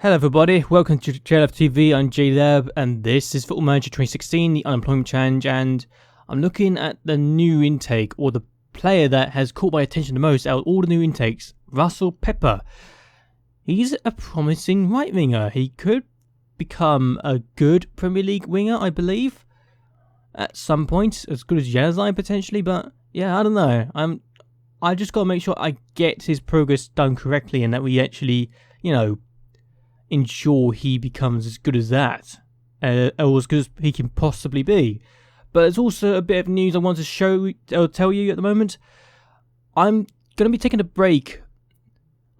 Hello everybody, welcome to JLABTV. I'm JLAB and this is Football Manager 2016, the Unemployment Challenge, and I'm looking at the new intake, or the player that has caught my attention the most out of all the new intakes, Russell Pepper. He's a promising right winger. He could become a good Premier League winger, I believe, at some point, as good as JLAB potentially, but yeah, I don't know. I just got to make sure I get his progress done correctly and that we actually, ensure he becomes as good as that, or as good as he can possibly be. But there's also a bit of news I want to tell you at the moment. I'm going to be taking a break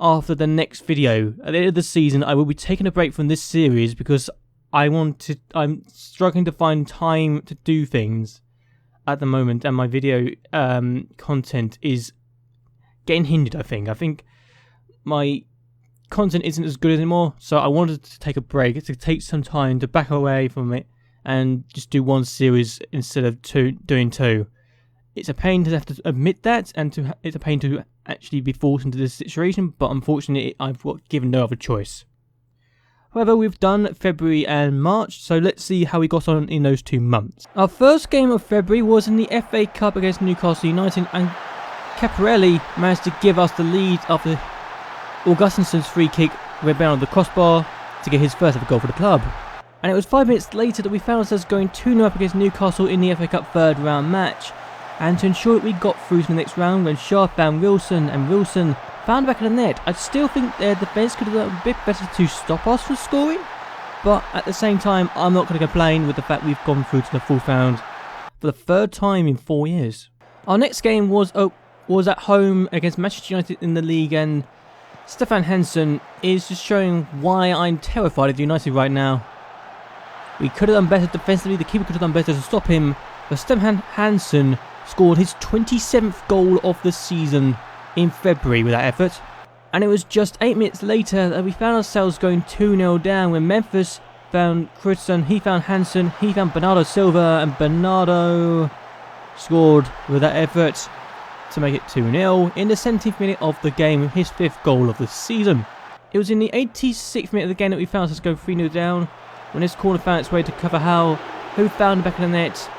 after the next video. At the end of the season, I will be taking a break from this series because I'm struggling to find time to do things at the moment, and my video content is getting hindered, I think my content isn't as good anymore, so I wanted to take a break, to take some time to back away from it and just do one series instead of doing two. It's a pain to have to admit that, and it's a pain to actually be forced into this situation, but unfortunately I've given no other choice. However, we've done February and March, so let's see how we got on in those 2 months. Our first game of February was in the FA Cup against Newcastle United, and Caparelli managed to give us the lead after Augustinsson's free kick went down on the crossbar to get his first ever goal for the club. And it was 5 minutes later that we found ourselves going 2-0 up against Newcastle in the FA Cup third round match. And to ensure that we got through to the next round, when Shaw found Wilson and Wilson found the back of the net, I still think their defence could have done a bit better to stop us from scoring. But at the same time, I'm not going to complain with the fact we've gone through to the fourth round for the third time in 4 years. Our next game was at home against Manchester United in the league, and Stefan Hansen is just showing why I'm terrified of United right now. We could have done better defensively, the keeper could have done better to stop him, but Stefan Hansen scored his 27th goal of the season in February with that effort. And it was just 8 minutes later that we found ourselves going 2-0 down when Memphis found Christensen, he found Hansen, he found Bernardo Silva, and Bernardo scored with that effort to make it 2-0 in the 17th minute of the game, his 5th goal of the season. It was in the 86th minute of the game that we found ourselves go 3-0 down when this corner found its way to Carvajal, who found the back of the net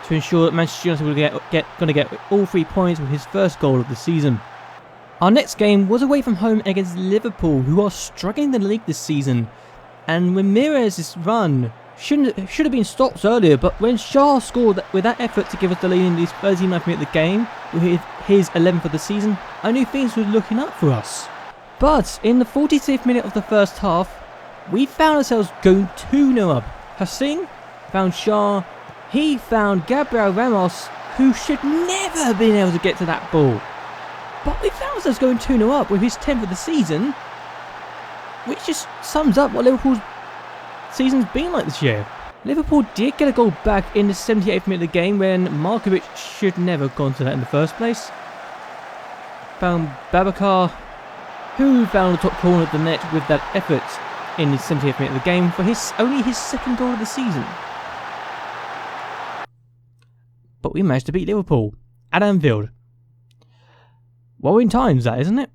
to ensure that Manchester United were going to get all 3 points with his first goal of the season. Our next game was away from home against Liverpool, who are struggling in the league this season, and Ramirez's run should have been stopped earlier, but when Shaw scored with that effort to give us the lead in the 39th minute of the game, with his 11th of the season, I knew things were looking up for us. But in the 46th minute of the first half, we found ourselves going 2-0 up. Hassan found Shaw, he found Gabriel Ramos, who should never have been able to get to that ball. But we found ourselves going 2-0 up with his 10th of the season, which just sums up what Liverpool's season's been like this year. Liverpool did get a goal back in the 78th minute of the game when Markovic should never have gone to that in the first place. Found Babacar, who found the top corner of the net with that effort in the 78th minute of the game for only his 2nd goal of the season. But we managed to beat Liverpool at Anfield. Worrying times, that, isn't it?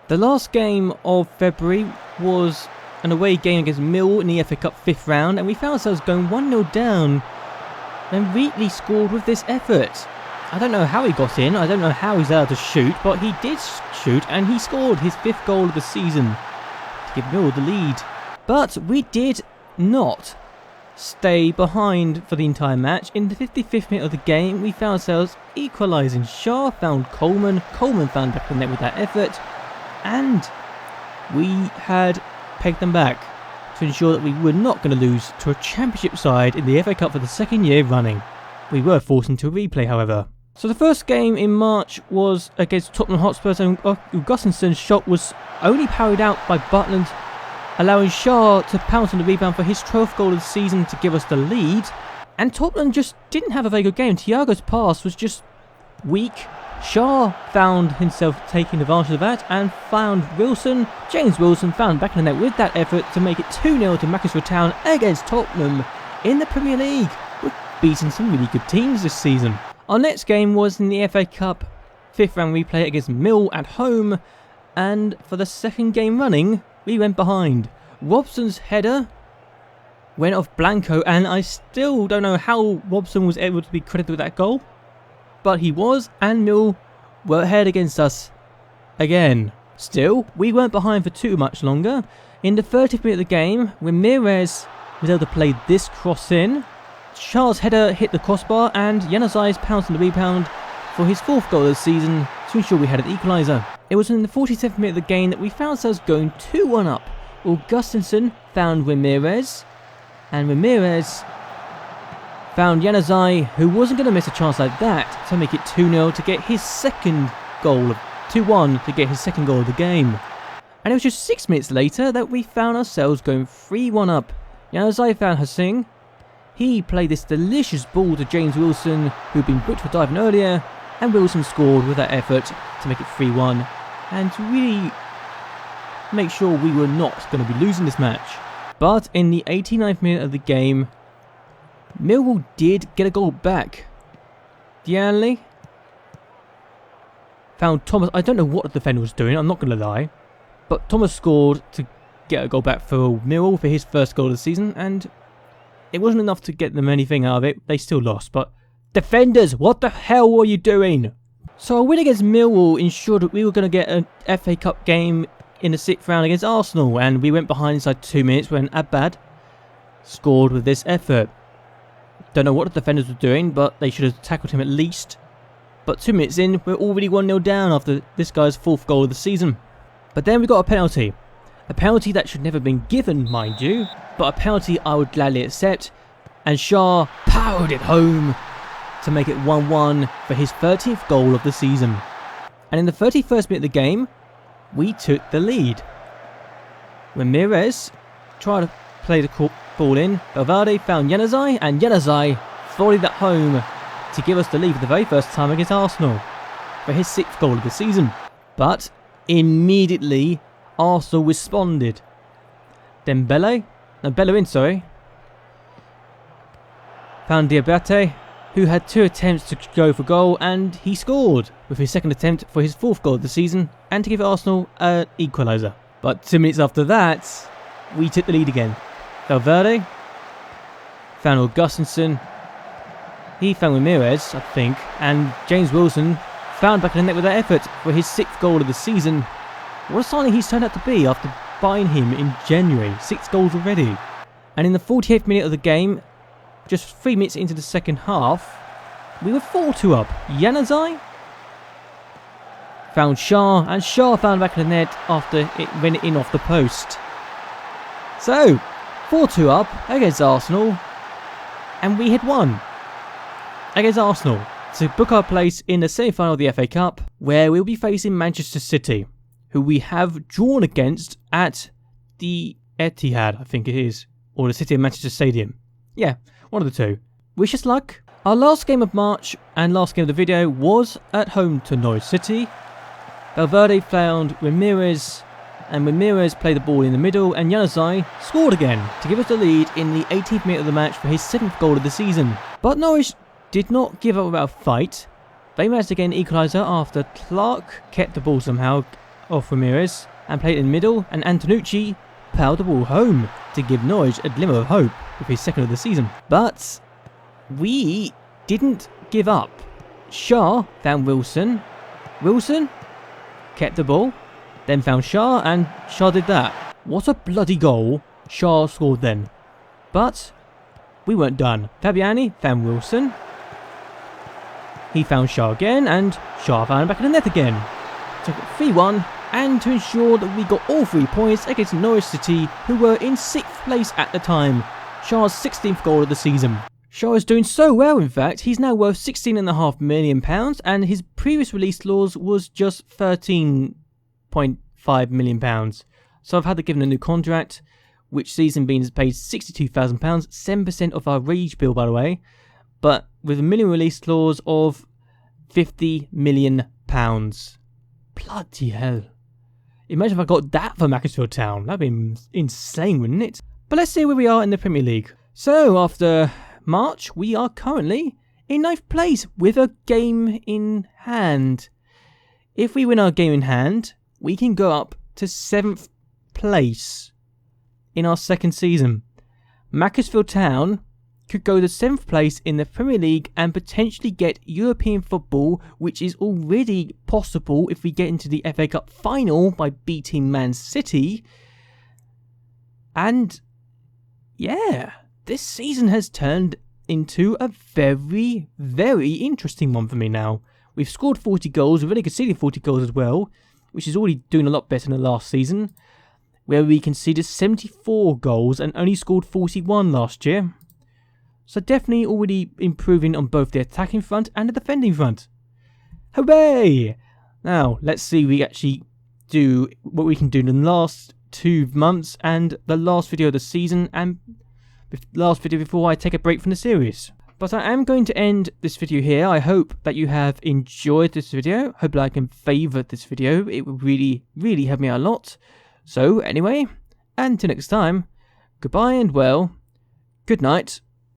The last game of February was an away game against Mill in the FA Cup 5th round, and we found ourselves going 1-0 down, and Wheatley scored with this effort. I don't know how he got in, I don't know how he's allowed to shoot, but he did shoot and he scored his 5th goal of the season to give Mill the lead. But we did not stay behind for the entire match. In the 55th minute of the game, we found ourselves equalising. Shaw found Coleman found back the net with that effort, and we had pegged them back to ensure that we were not going to lose to a championship side in the FA Cup for the 2nd year running. We were forced into a replay, however. So the first game in March was against Tottenham Hotspur, and Augustinsson's shot was only parried out by Butland, allowing Shaw to pounce on the rebound for his 12th goal of the season to give us the lead. And Tottenham just didn't have a very good game. Thiago's pass was just weak. Shaw found himself taking advantage of that and found Wilson. James Wilson found back in the net with that effort to make it 2-0 to Macclesfield Town against Tottenham in the Premier League. We're beating some really good teams this season. Our next game was in the FA Cup 5th round replay against Mill at home, and for the 2nd game running, we went behind. Robson's header went off Blanco, and I still don't know how Robson was able to be credited with that goal. But he was, and Mill were ahead against us again. Still, we weren't behind for too much longer. In the 30th minute of the game, Ramirez was able to play this cross in. Charles' header hit the crossbar, and Januzaj's pounced on the rebound for his 4th goal of the season to ensure we had an equaliser. It was in the 47th minute of the game that we found ourselves going 2-1 up. Augustinson found Ramirez, and Ramirez found Januzaj, who wasn't going to miss a chance like that to make it 2-0 to get his second goal of 2-1 to get his second goal of the game. And it was just 6 minutes later that we found ourselves going 3-1 up. Januzaj found Hassing. He played this delicious ball to James Wilson, who'd been booked for diving earlier, and Wilson scored with that effort to make it 3-1 and to really make sure we were not going to be losing this match. But in the 89th minute of the game, Millwall did get a goal back. Dianley found Thomas. I don't know what the defender was doing, I'm not going to lie. But Thomas scored to get a goal back for Millwall for his first goal of the season, and it wasn't enough to get them anything out of it. They still lost, but defenders, what the hell were you doing? So a win against Millwall ensured that we were going to get an FA Cup game in the 6th round against Arsenal, and we went behind inside 2 minutes when Abad scored with this effort. Don't know what the defenders were doing, but they should have tackled him at least. But 2 minutes in, we're already 1-0 down after this guy's 4th goal of the season. But then we got a penalty. A penalty that should never have been given, mind you, but a penalty I would gladly accept. And Shah powered it home to make it 1-1 for his 30th goal of the season. And in the 31st minute of the game, we took the lead. Ramirez tried to play the ball in. Valverde found Januzaj, and Januzaj volleyed that home to give us the lead for the very first time against Arsenal for his 6th goal of the season. But immediately Arsenal responded. Bellerin, found Diabate, who had 2 attempts to go for goal, and he scored with his 2nd attempt for his 4th goal of the season and to give Arsenal an equaliser. But 2 minutes after that, we took the lead again. Valverde found Augustinson. He found Ramirez, I think, and James Wilson found back in the net with that effort for his 6th goal of the season. What a signing he's turned out to be after buying him in January. 6 goals already. And in the 48th minute of the game, just 3 minutes into the second half, we were 4-2 up. Januzaj found Shah, and Shah found back in the net after it went in off the post. So, 4-2 up against Arsenal, and we had won against Arsenal to book our place in the semi-final of the FA Cup, where we'll be facing Manchester City, who we have drawn against at the Etihad, I think it is, or the City of Manchester Stadium. Yeah, one of the two. Wish us luck. Our last game of March and last game of the video was at home to Norwich City. Valverde found Ramirez, and Ramirez played the ball in the middle, and Januzaj scored again to give us the lead in the 18th minute of the match for his 7th goal of the season. But Norwich did not give up without a fight. They managed to get an equaliser after Clark kept the ball somehow off Ramirez and played it in the middle, and Antonucci powered the ball home to give Norwich a glimmer of hope with his 2nd of the season. But we didn't give up. Shah found Wilson. Wilson kept the ball, then found Shah, and Shah did that. What a bloody goal Shah scored then. But we weren't done. Fabiani found Wilson. He found Shah again, and Shah found him back in the net again. Took it 3-1, and to ensure that we got all 3 points against Norwich City, who were in 6th place at the time. Shah's 16th goal of the season. Shah is doing so well, in fact, he's now worth £16.5 million, and his previous release clause was just £13.5 million. So I've had to give him a new contract, which sees him being paid £62,000, 7% of our wage bill, by the way, but with a minimum release clause of £50 million. Bloody hell. Imagine if I got that for Macclesfield Town. That'd be insane, wouldn't it? But let's see where we are in the Premier League. So, after March, we are currently in 9th place with a game in hand. If we win our game in hand, we can go up to 7th place in our second season. Macclesfield Town could go to 7th place in the Premier League and potentially get European football, which is already possible if we get into the FA Cup final by beating Man City. And yeah, this season has turned into a very, very interesting one for me now. We've scored 40 goals, we've only conceded 40 goals as well, which is already doing a lot better than the last season, where we conceded 74 goals and only scored 41 last year. So definitely already improving on both the attacking front and the defending front. Hooray! Now, let's see if we actually do what we can do in the last 2 months and the last video of the season and the last video before I take a break from the series. But I am going to end this video here. I hope that you have enjoyed this video. Hope that I can favourite this video. It would really, really help me out a lot. So anyway, until next time, goodbye and well, good night.